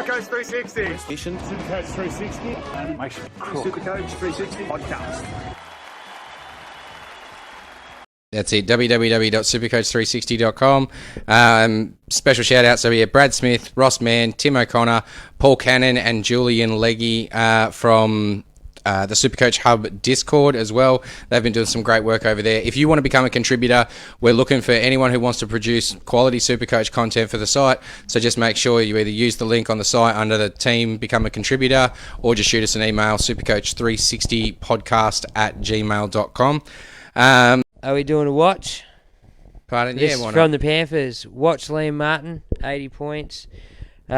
Supercoach 360. Supercoach 360. Animation. Supercoach 360 podcast. That's it, www.supercoach360.com. Special shout out, so we have Brad Smith, Ross Mann, Tim O'Connor, Paul Cannon and Julian Leggy from the Supercoach Hub Discord as well. They've been doing some great work over there. If you want to become a contributor, we're looking for anyone who wants to produce quality Supercoach content for the site. So just make sure you either use the link on the site under the team, become a contributor, or just shoot us an email, supercoach360podcast@gmail.com. Are we doing a watch? Pardon? This Yeah, is why from not? the Panthers. Watch Liam Martin, 80 points. He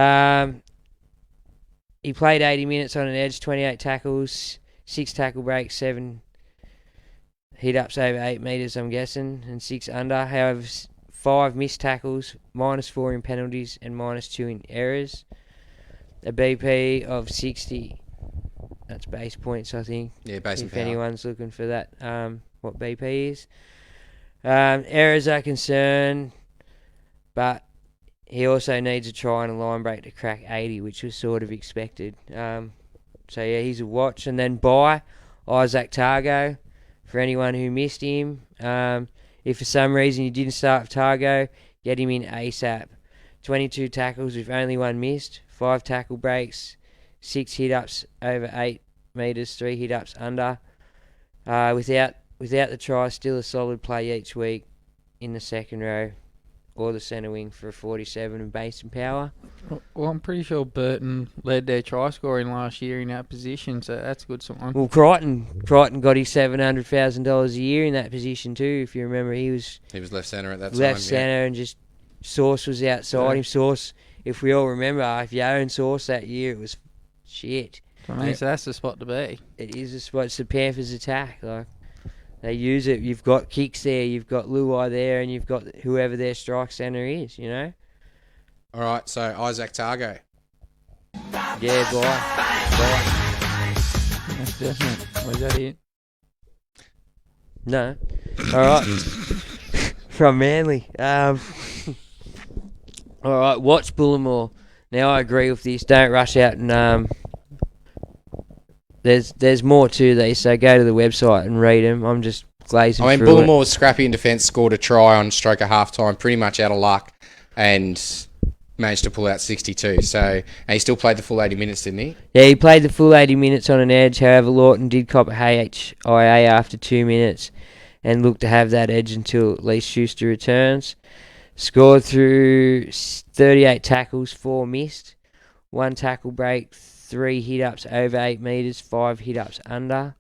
played 80 minutes on an edge, 28 tackles, 6 tackle breaks, 7 hit-ups over 8 metres, I'm guessing, and 6 under. However, 5 missed tackles, -4 in penalties, and -2 in errors. A BP of 60. That's base points, I think. Yeah, base and if power. anyone's looking for that, what BP is. Errors are concerned, but he also needs a try and a line break to crack 80, which was sort of expected. So yeah, he's a watch. And then buy Isaac Targo for anyone who missed him. If for some reason you didn't start with Targo, get him in ASAP. 22 tackles with only 1 missed, 5 tackle breaks, 6 hit-ups over 8 metres, 3 hit-ups under. Without the try, still a solid play each week in the second row or the centre wing for a 47 in base and power. Well, I'm pretty sure Burton led their try scoring last year in that position, so that's a good sign. Well, Crichton got his $700,000 a year in that position too. If you remember, he was left centre at that time. left centre, and just Sauce was outside him. Sauce, if we all remember, if you owned Sauce that year, it was shit. I mean, so that's the spot to be. It is a spot. It's the Panthers' attack. Like, they use it. You've got Kicks there, you've got Luai there, and you've got whoever their strike centre is, you know? All right, so Isaac Targo. Yeah, bye. That's definite. Was that it? No. All right. From Manly. All right, watch Bullimore. Now, I agree with this. Don't rush out and... There's more to these, so go to the website and read them. I'm just glazing through it. Bullimore was scrappy in defence, scored a try on stroke of half-time, pretty much out of luck, and managed to pull out 62. So, and he still played the full 80 minutes, didn't he? Yeah, he played the full 80 minutes on an edge. However, Lawton did cop a HIA after 2 minutes and looked to have that edge until at least Schuster returns. Scored through 38 tackles, 4 missed, 1 tackle break, 3 hit-ups over 8 metres, 5 hit-ups under.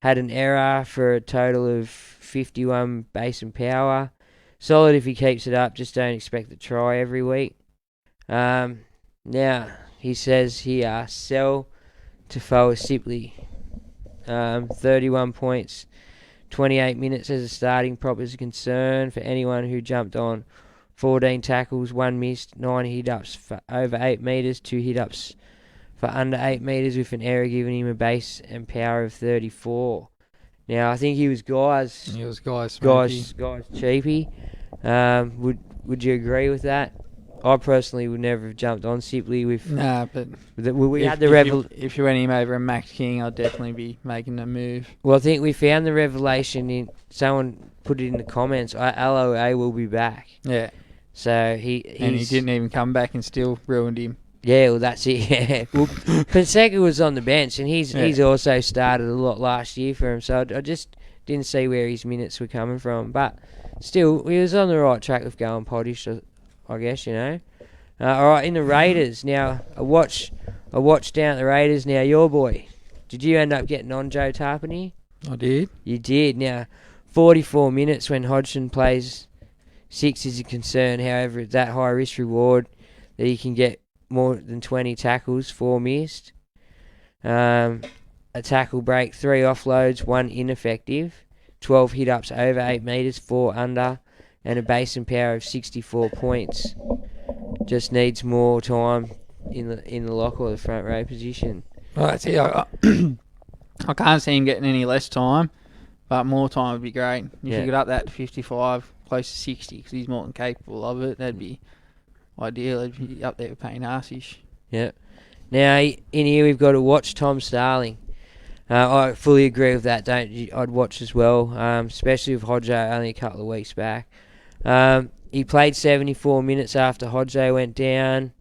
Had an error for a total of 51 base and power. Solid if he keeps it up, just don't expect to try every week. Now, he says here, sell to Foa Sipley. 31 points, 28 minutes as a starting prop is a concern for anyone who jumped on. 14 tackles, 1 missed, 9 hit-ups for over 8 metres, 2 hit-ups for under 8 metres with an error giving him a base and power of 34. Now, I think he was guys cheapy. Would you agree with that? I personally would never have jumped on Sipley with... Nah, but... If you went him over a Max King, I'd definitely be making the move. Well, I think we found the revelation in... Someone put it in the comments. LOA will be back. Yeah. So he didn't even come back and still ruined him. Yeah, well, that's it, yeah. Well, Fonseca was on the bench, and he's also started a lot last year for him, so I just didn't see where his minutes were coming from. But still, he was on the right track with going pottish, I guess, you know. All right, in the Raiders. Now, I watched down at the Raiders. Now, your boy, did you end up getting on Joe Tarpany? I did. You did. Now, 44 minutes when Hodgson plays 6 is a concern. However, it's that high risk reward that he can get more than 20 tackles, 4 missed. A tackle break, 3 offloads, 1 ineffective. 12 hit-ups over 8 metres, 4 under. And a base and power of 64 points. Just needs more time in the lock or the front row position. Well, that's it. I can't see him getting any less time, but more time would be great. If you could up that to 55, close to 60, because he's more than capable of it, that'd be ideal. It'd be up there with Payne Arsish. Yeah. Now, in here we've got to watch Tom Starling. I fully agree with that. I'd watch as well, especially with Hodjo only a couple of weeks back. He played 74 minutes after Hodjo went down.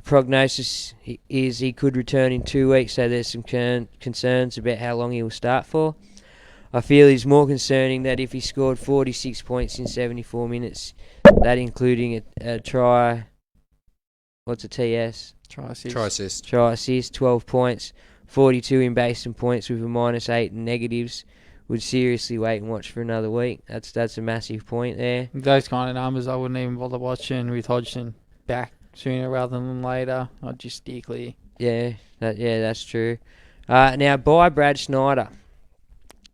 Prognosis is he could return in 2 weeks, so there's some concerns about how long he will start for. I feel it's more concerning that if he scored 46 points in 74 minutes, that including a try, what's a TS? Try assist. Try assist, 12 points, 42 in base and points with a -8 and negatives, would seriously wait and watch for another week. That's a massive point there. Those kind of numbers I wouldn't even bother watching with Hodgson back sooner rather than later. I'd just steer clear. Yeah, that's true. Now, buy Brad Schneider.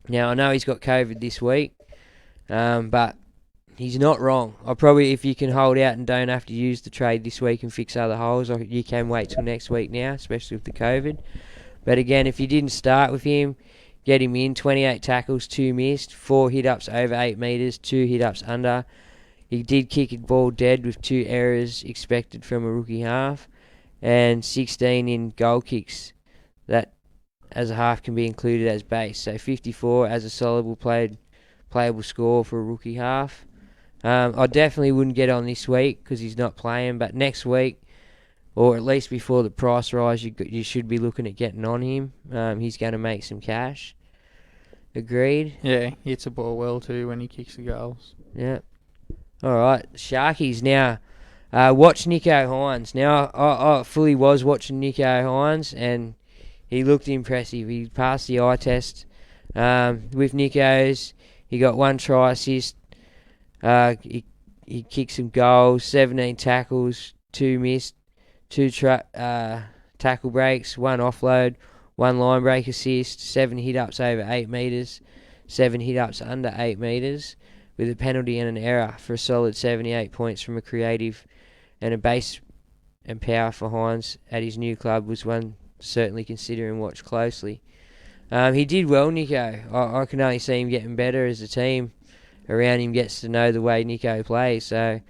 Now, I know he's got COVID this week, but he's not wrong. If you can hold out and don't have to use the trade this week and fix other holes, you can wait till next week now, especially with the COVID. But again, if you didn't start with him, get him in. 28 tackles, 2 missed, 4 hit-ups over 8 metres, 2 hit-ups under. He did kick a ball dead with 2 errors expected from a rookie half, and 16 in goal kicks. That, as a half, can be included as base. So 54 as a solid playable score for a rookie half. I definitely wouldn't get on this week because he's not playing, but next week, or at least before the price rise, you should be looking at getting on him. He's going to make some cash. Agreed? Yeah, he hits the ball well too when he kicks the goals. Yeah. All right, Sharkies. Now, watch Nico Hines. Now, I fully was watching Nico Hines, and he looked impressive. He passed the eye test. With Nico's, he got 1 try assist. He kicked some goals, 17 tackles, 2 missed, 2 tackle breaks, 1 offload, 1 line break assist, 7 hit-ups over 8 metres, 7 hit-ups under 8 metres, with a penalty and an error for a solid 78 points from a creative, and a base and power for Hines at his new club was one to certainly consider and watch closely. He did well, Nico. I can only see him getting better as the team around him gets to know the way Nico plays. So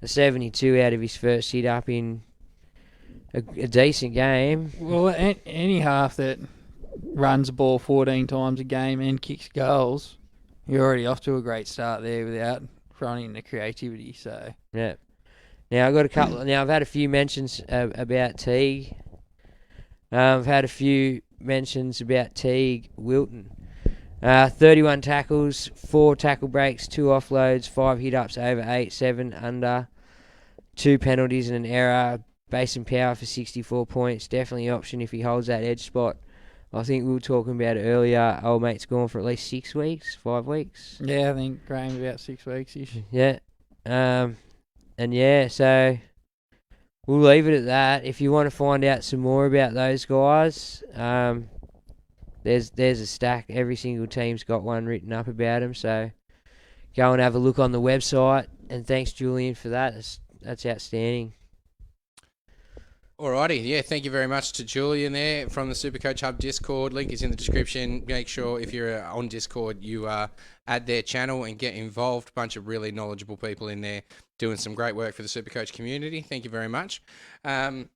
a 72 out of his first hit-up in a decent game. Well, any half that runs the ball 14 times a game and kicks goals, you're already off to a great start there without throwing in the creativity. So yeah. Now I've had a few mentions about Teague. I've had a few mentions about Teague Wilton. 31 tackles, 4 tackle breaks, 2 offloads, 5 hit-ups over 8, 7 under, 2 penalties and an error. Base and power for 64 points. Definitely an option if he holds that edge spot. I think we were talking about it earlier. Old mate's gone for at least 6 weeks, 5 weeks. Yeah, I think Graham about 6 weeks-ish. Yeah. And yeah, so we'll leave it at that. If you want to find out some more about those guys, there's a stack. Every single team's got one written up about them. So go and have a look on the website. And thanks, Julian, for that. That's outstanding. Alrighty, yeah, thank you very much to Julian there from the Supercoach Hub Discord. Link is in the description. Make sure if you're on Discord, you add their channel and get involved. Bunch of really knowledgeable people in there doing some great work for the Supercoach community. Thank you very much. And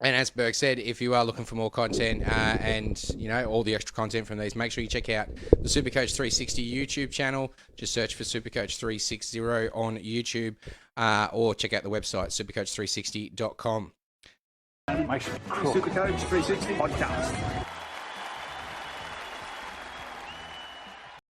as Berg said, if you are looking for more content and all the extra content from these, make sure you check out the Supercoach 360 YouTube channel. Just search for Supercoach 360 on YouTube or check out the website supercoach360.com. Makes you Supercoach 360 podcast.